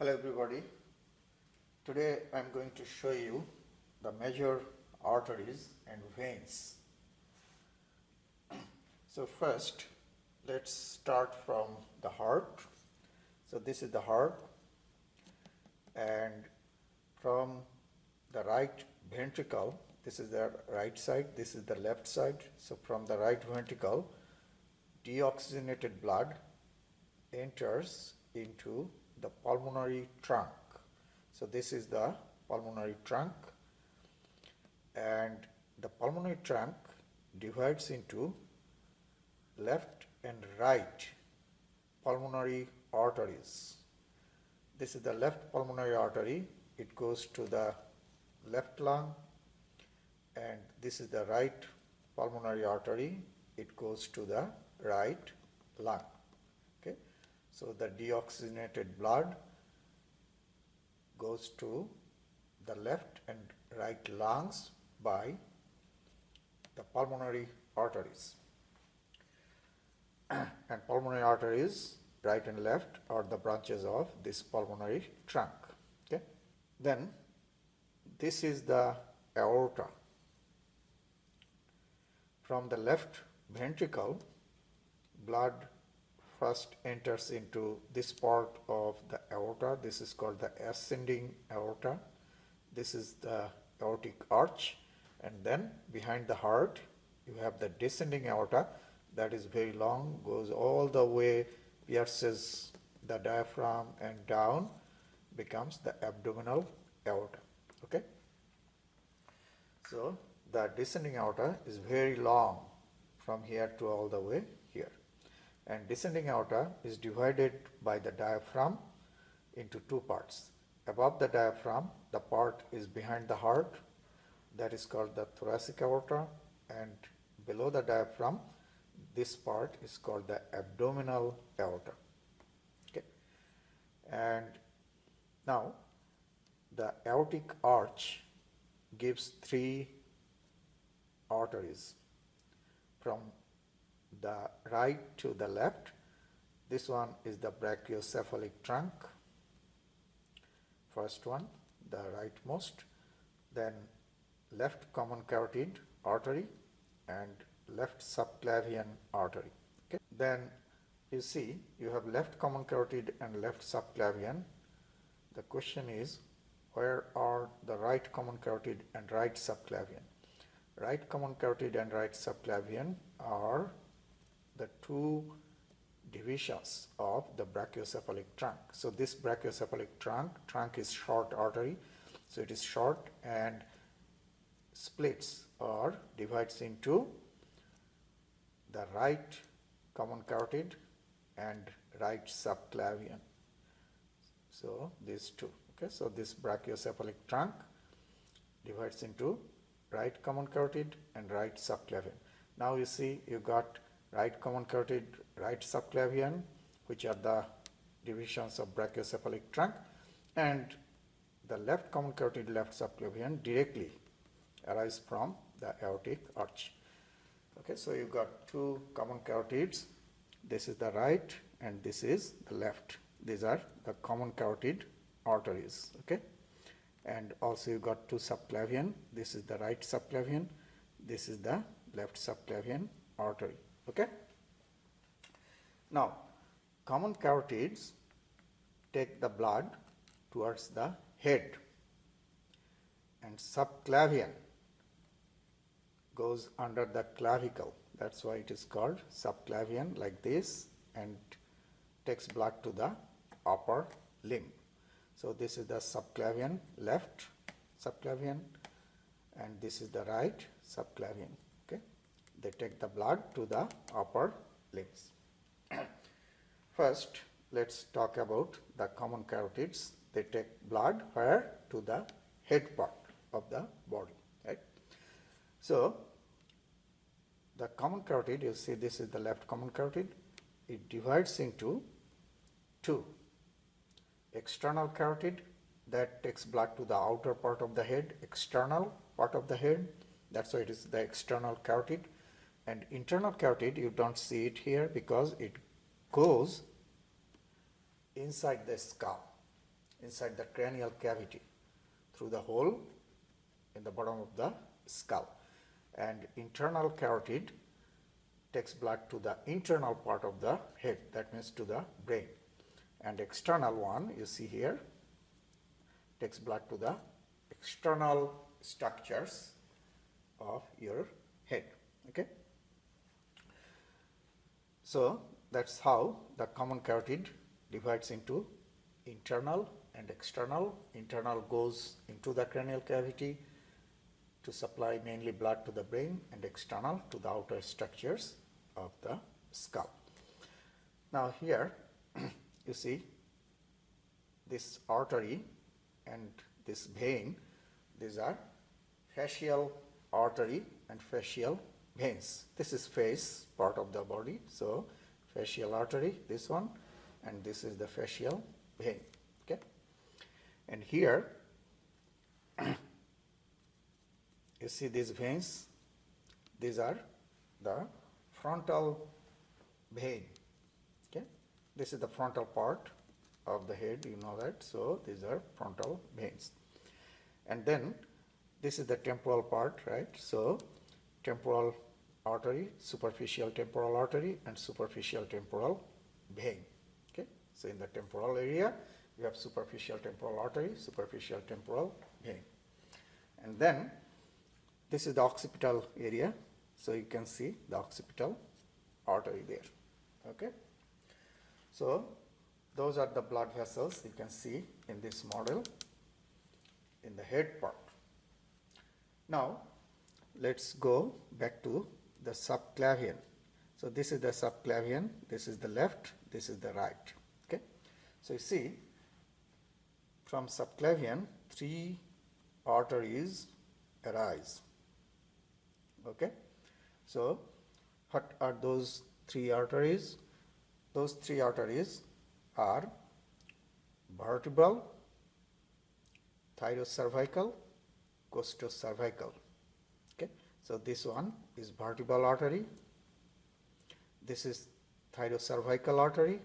Hello everybody. Today I am going to show you the major arteries and veins. So first let's start from the heart. So this is the heart, and from the right ventricle, this is the right side, this is the left side. So from the right ventricle, deoxygenated blood enters into the pulmonary trunk. So this is the pulmonary trunk, and the pulmonary trunk divides into left and right pulmonary arteries. This is the left pulmonary artery, it goes to the left lung, and this is the right pulmonary artery, it goes to the right lung. Okay, so the deoxygenated blood goes to the left and right lungs by the pulmonary arteries. And pulmonary arteries, right and left, are the branches of this pulmonary trunk. Okay, then this is the aorta. From the left ventricle, blood first enters into this part of the aorta. This is called the ascending aorta. This is the aortic arch, and then behind the heart you have the descending aorta that is very long, goes all the way, pierces the diaphragm and down, becomes the abdominal aorta. Okay, so the descending aorta is very long from here to all the way here, and descending aorta is divided by the diaphragm into two parts. Above the diaphragm, the part is behind the heart, that is called the thoracic aorta, and below the diaphragm, this part is called the abdominal aorta. Okay, and now the aortic arch gives three arteries from the right to the left. This one is the Brachiocephalic Trunk, first one, the rightmost, then left common carotid artery and left subclavian artery. Okay, then you see you have left common carotid and left subclavian. The question is, where are the right common carotid and right subclavian? Right common carotid and right subclavian are the two divisions of the brachiocephalic trunk. So this brachiocephalic trunk is short artery, so it is short and splits or divides into the right common carotid and right subclavian. So these two. Okay, so this brachiocephalic trunk divides into right common carotid and right subclavian. Now you see you got right common carotid, right subclavian, which are the divisions of brachiocephalic trunk, and the left common carotid, left subclavian directly arise from the aortic arch. Okay, so you got two common carotids. This is the right and this is the left. These are the common carotid arteries. Okay, and also you got two subclavian. This is the right subclavian, this is the left subclavian artery. Okay, now common carotids take the blood towards the head, and subclavian goes under the clavicle. That's why it is called subclavian, like this, and takes blood to the upper limb. So this is the subclavian, left subclavian, and this is the right subclavian. Okay, they take the blood to the upper limbs. First, let's talk about the common carotids. They take blood where? To the head part of the body. Right? So the common carotid, you see this is the left common carotid. It divides into two. External carotid, that takes blood to the outer part of the head, external part of the head, that's why it is the external carotid. And internal carotid, you don't see it here because it goes inside the skull. inside the cranial cavity through the hole in the bottom of the skull. And internal carotid takes blood to the internal part of the head, that means to the brain. And external one, you see here, takes blood to the external structures of your head. Okay. So that's how the common carotid divides into internal and external. Internal goes into the cranial cavity to supply mainly blood to the brain, and external to the outer structures of the skull. Now here you see this artery and this vein, these are facial artery and facial veins. This is face part of the body, so facial artery, this one, and this is the facial vein. Okay, and here you see these veins, these are the frontal vein. Okay, this is the frontal part of the head, you know that, so these are frontal veins. And then this is the temporal part, right? So temporal artery, superficial temporal artery, and superficial temporal vein. Okay, so in the temporal area we have superficial temporal artery, superficial temporal vein. And then this is the occipital area, so you can see the occipital artery there. Okay, so those are the blood vessels you can see in this model in the head part. Now let's go back to the subclavian. So this is the subclavian, this is the left, this is the right. Okay, so you see from subclavian 3 arteries arise. Okay, so what are those 3 arteries? Those 3 arteries are vertebral, thyrocervical, costocervical. Okay, so this one is vertebral artery, this is thyrocervical artery,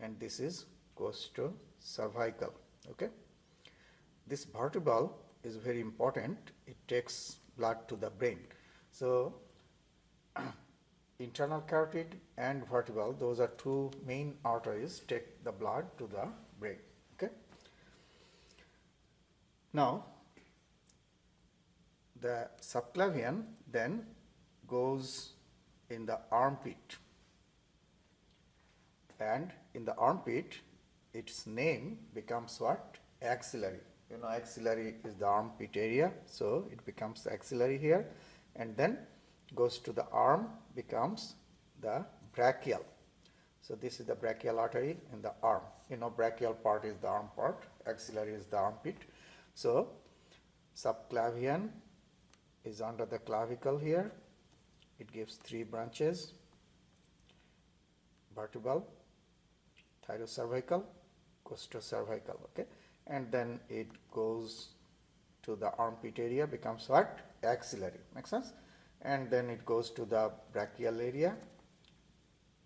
and this is costocervical. Okay, this vertebral is very important, it takes blood to the brain. So internal carotid and vertebral, those are 2 main arteries, take the blood to the brain. Okay, now the subclavian then goes in the armpit, and in the armpit its name becomes what? Axillary. You know, axillary is the armpit area, so it becomes axillary here, and then goes to the arm, becomes the brachial. So this is the brachial artery in the arm. You know, brachial part is the arm part, axillary is the armpit. So subclavian is under the clavicle here. It gives 3 branches: vertebral, thyrocervical, costocervical. Okay, and then it goes to the armpit area, becomes what? Axillary. Makes sense? And then it goes to the brachial area,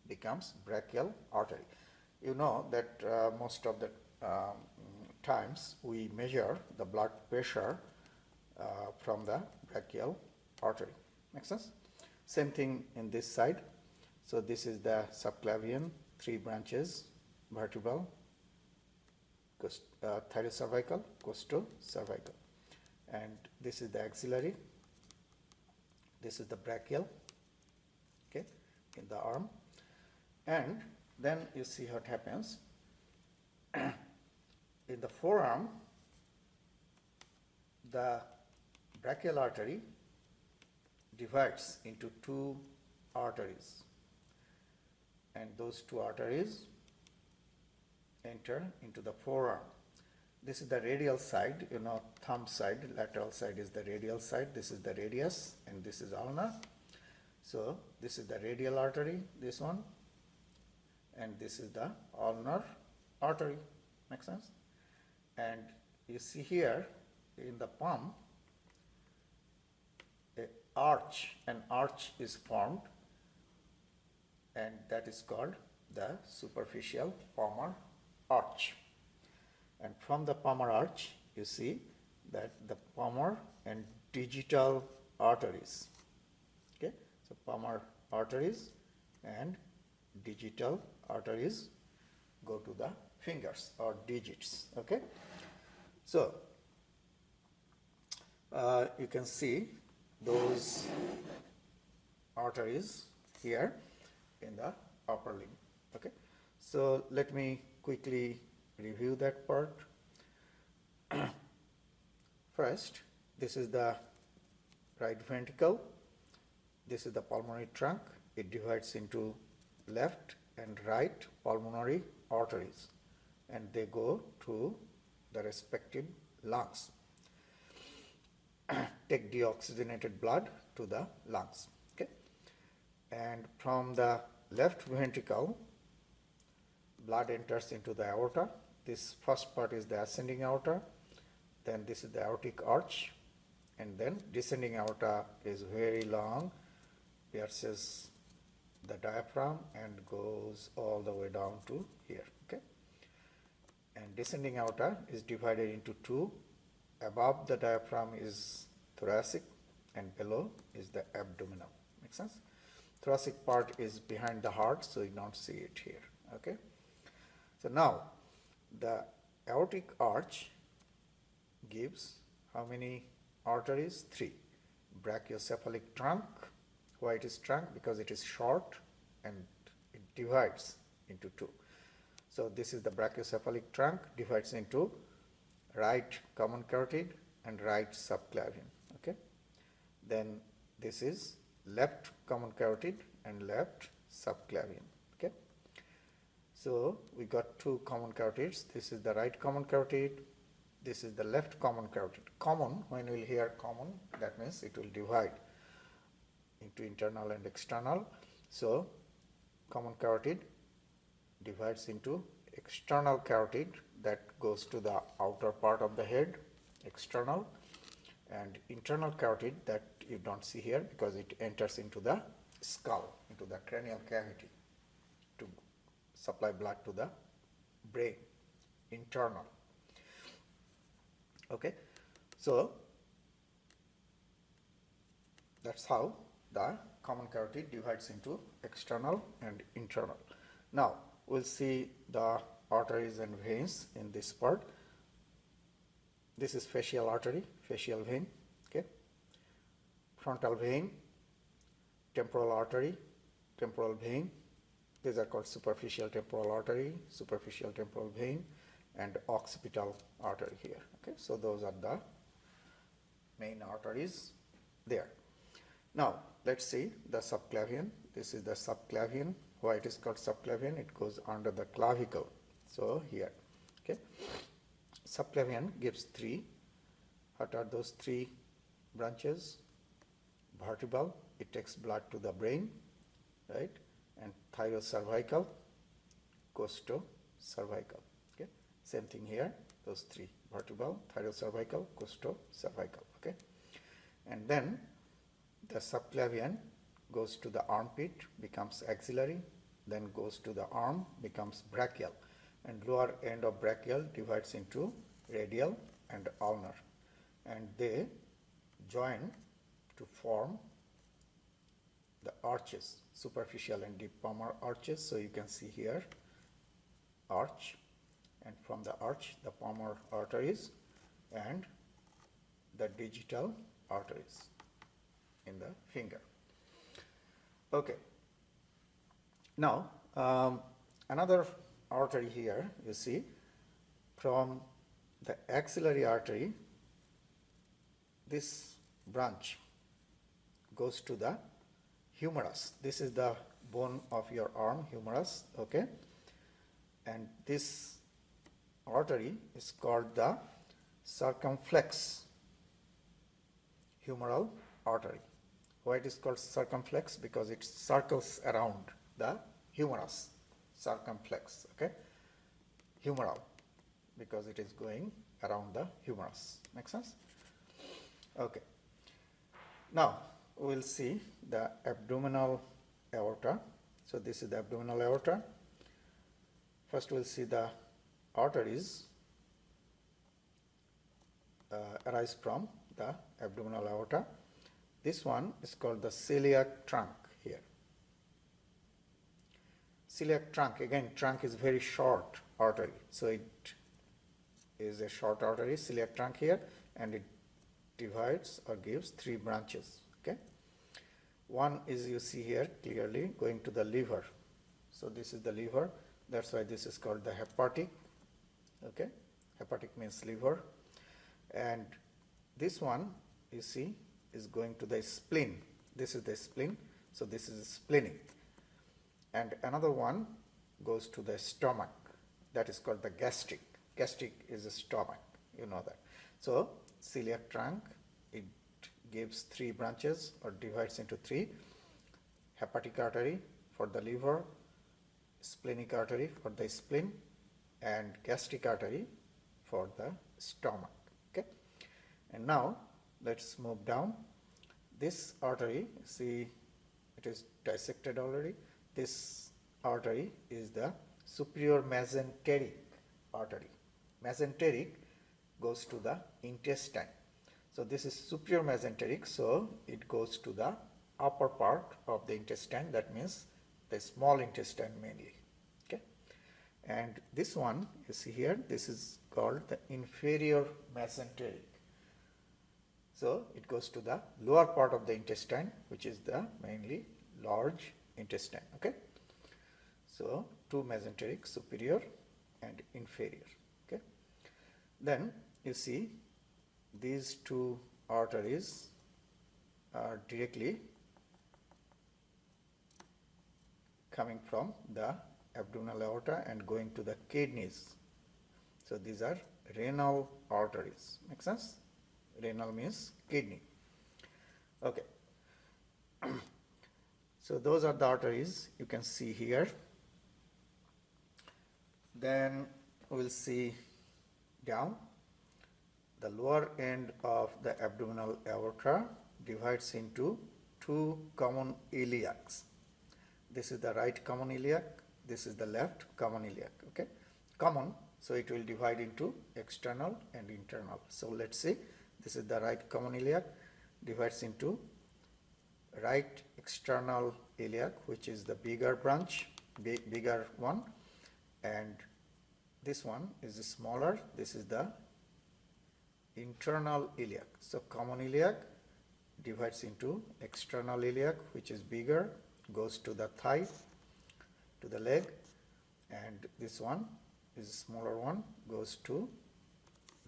becomes brachial artery. You know that most of the times we measure the blood pressure from the brachial artery. Makes sense? Same thing in this side. So this is the subclavian, 3 branches: vertebral, thyrocervical, costocervical. And this is the axillary, this is the brachial, okay, in the arm. And then you see what happens in the forearm. The brachial artery divides into 2 arteries, and those 2 arteries enter into the forearm. This is the radial side, you know, thumb side, lateral side is the radial side, this is the radius, and this is ulna. So this is the radial artery, this one, and this is the ulnar artery. Makes sense? And you see here in the palm, an arch is formed, and that is called the superficial palmar arch. And from the Palmar Arch, you see that the Palmar and digital arteries. Okay, so Palmar arteries and digital arteries go to the fingers or digits. Okay, so you can see those arteries here in the upper limb. Okay, so let me quickly review that part. First, this is the right ventricle. This is the pulmonary trunk. It divides into left and right pulmonary arteries, and they go to the respective lungs. Take deoxygenated blood to the lungs. Okay, and from the left ventricle, blood enters into the aorta. This first part is the ascending aorta, then this is the aortic arch, and then descending aorta is very long, pierces the diaphragm and goes all the way down to here. Okay, and descending aorta is divided into two. Above the diaphragm is thoracic and below is the abdominal. Make sense? Thoracic part is behind the heart, so you don't see it here. Okay, so now the aortic arch gives how many arteries? 3. Brachiocephalic trunk. Why it is trunk? Because it is short and it divides into 2. So this is the brachiocephalic trunk, divides into right common carotid and right subclavian. Okay, then this is left common carotid and left subclavian. Okay, so we got 2 common carotids. This is the right common carotid, this is the left common carotid. Common, when we hear common, that means it will divide into internal and external. So common carotid divides into external carotid, that goes to the outer part of the head, external, and internal carotid that you don't see here because it enters into the skull, into the cranial cavity to supply blood to the brain, internal. Okay, so that's how the common carotid divides into external and internal. Now we'll see the arteries and veins in this part. This is facial artery, facial vein. Okay, frontal vein, temporal artery, temporal vein. These are called superficial temporal artery, superficial temporal vein, and occipital artery here. Okay, so those are the main arteries there. Now let's see the subclavian. This is the subclavian. Why it is called subclavian? It goes under the clavicle. So here, okay, subclavian gives 3. What are those 3 branches? Vertebral, it takes blood to the brain, right? And thyrocervical, costocervical. Okay, same thing here. Those 3: vertebral, thyrocervical, costocervical. Okay, and then the subclavian goes to the armpit, becomes axillary, then goes to the arm, becomes brachial, and lower end of brachial divides into radial and ulnar, and they join to form the arches, superficial and deep Palmar arches. So you can see here arch, and from the arch the Palmar arteries and the digital arteries in the finger. Okay, now another artery here, you see, from the axillary artery, this branch goes to the humerus. This is the bone of your arm, humerus. Okay, and this artery is called the circumflex humeral artery. Why it is called circumflex? Because it circles around the humerus. Circumflex. Okay, humeral, because it is going around the humerus. Make sense? Okay, now we will see the abdominal aorta. So this is the abdominal aorta. First we will see the arteries arise from the abdominal aorta. This one is called the celiac trunk here. Celiac trunk, again trunk is very short artery, so it is a short artery, celiac trunk here, and it divides or gives 3 branches. Okay, one is, you see here clearly, going to the liver. So this is the liver, that's why this is called the hepatic. Okay, hepatic means liver. And this one, you see, is going to the spleen. This is the spleen, so this is splenic. And another one goes to the stomach, that is called the gastric. Gastric is the stomach, you know that. So celiac trunk, it gives 3 branches or divides into 3. Hepatic artery for the liver, splenic artery for the spleen, and gastric artery for the stomach. Okay, and now let's move down. This artery, see, it is dissected already. This artery is the superior mesenteric artery. Mesenteric goes to the intestine. So this is superior mesenteric, so it goes to the upper part of the intestine, that means the small intestine mainly. Okay, and this one, you see here, this is called the inferior mesenteric. So it goes to the lower part of the intestine, which is the mainly large intestine. Okay, so 2 mesenteric, superior and inferior. Okay, then you see these 2 arteries are directly coming from the abdominal aorta and going to the kidneys. So these are renal arteries. Make sense? Renal means kidney. Okay. So those are the arteries you can see here. Then we'll see down. The lower end of the abdominal aorta divides into 2 common iliacs. This is the right common iliac, this is the left common iliac. Okay, common, so it will divide into external and internal. So let's see, this is the right common iliac, divides into right external iliac, which is the bigger branch, bigger one, and this one is smaller. This is the internal iliac. So common iliac divides into external iliac, which is bigger, goes to the thigh, to the leg, and this one is a smaller one, goes to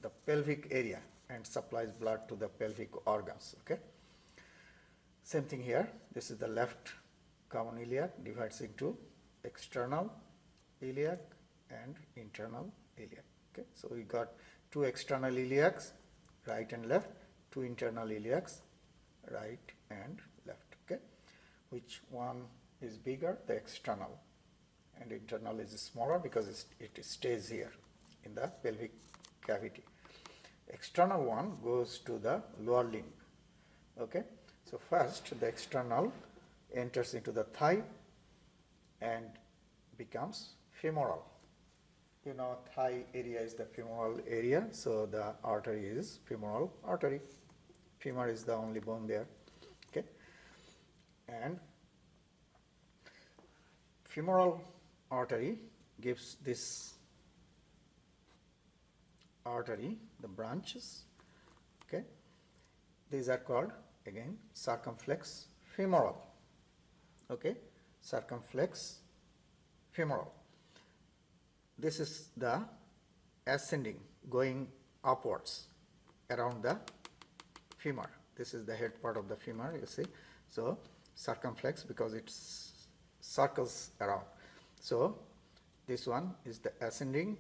the pelvic area and supplies blood to the pelvic organs. Okay, same thing here. This is the left common iliac, divides into external iliac and internal iliac. Okay, so we got 2 external iliacs, right and left, 2 internal iliacs, right and left. Okay, which one is bigger? The external, and internal is smaller because it stays here in the pelvic cavity. External one goes to the lower limb. Okay, so first the external enters into the thigh and becomes femoral. You know, thigh area is the femoral area, so the artery is femoral artery. Femur is the only bone there. Okay, and femoral artery gives this artery the branches. Okay, these are called again circumflex femoral. Okay, circumflex femoral. This is the ascending, going upwards around the femur. This is the head part of the femur, you see. So circumflex because it circles around. So this one is the ascending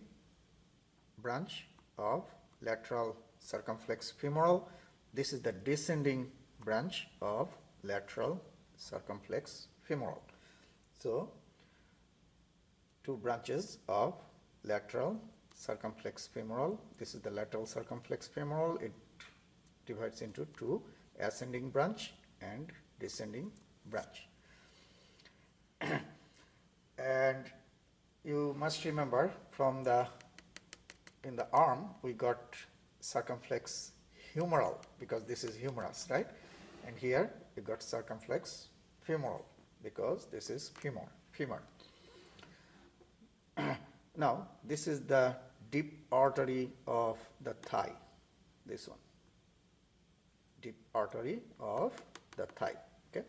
branch of lateral circumflex femoral. This is the descending branch of lateral circumflex femoral. So 2 branches of lateral circumflex femoral. This is the lateral circumflex femoral. It divides into 2 ascending branch and descending branch. And you must remember from in the arm we got circumflex humeral, because this is humerus, right? And here you got circumflex femoral, because this is femur. Now, this is the deep artery of the thigh, this one, deep artery of the thigh, okay?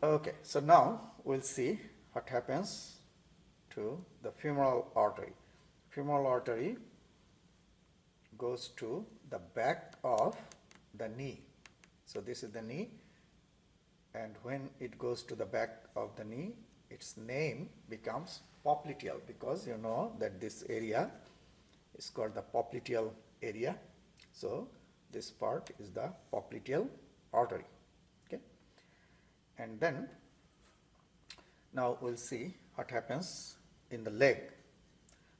Okay, so now we'll see what happens to the femoral artery. Femoral artery goes to the back of the knee. So this is the knee, and when it goes to the back of the knee, its name becomes popliteal, because you know that this area is called the popliteal area. So this part is the popliteal artery, okay? And then now we'll see what happens in the leg.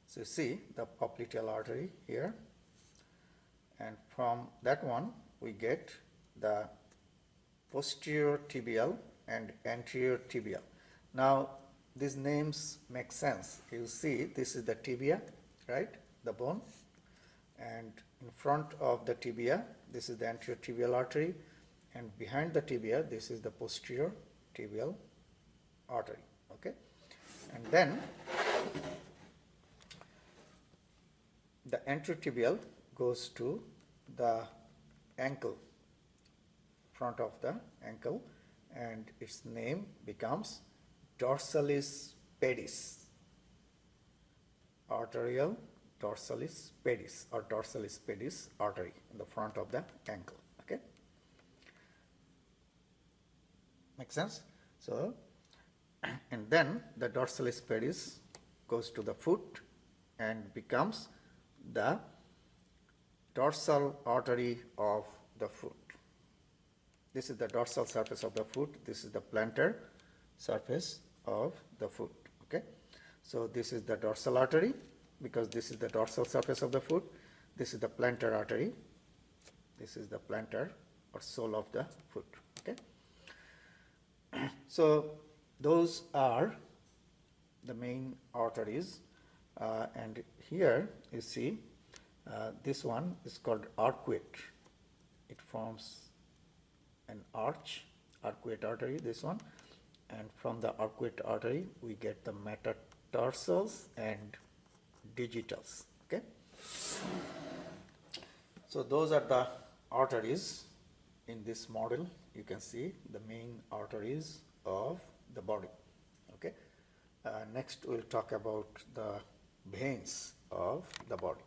So you see the popliteal artery here, and from that one we get the posterior tibial and anterior tibial. Now these names make sense. You see this is the tibia, right, the bone, and in front of the tibia this is the anterior tibial artery, and behind the tibia this is the posterior tibial artery, okay? And then the anterior tibial goes to the ankle, front of the ankle, and its name becomes dorsalis pedis, arterial dorsalis pedis, or dorsalis pedis artery in the front of the ankle, okay? Make sense? So, and then the dorsalis pedis goes to the foot and becomes the dorsal artery of the foot. This is the dorsal surface of the foot. This is the plantar surface of the foot, okay? So this is the dorsal artery, because this is the dorsal surface of the foot. This is the plantar artery. This is the plantar or sole of the foot, okay? So those are the main arteries, and here you see this one is called arcuate. It forms an arch, arcuate artery, this one, and from the arcuate artery we get the metatarsals and digitals, okay? So those are the arteries in this model. You can see the main arteries of the body, okay? Next we'll talk about the veins of the body.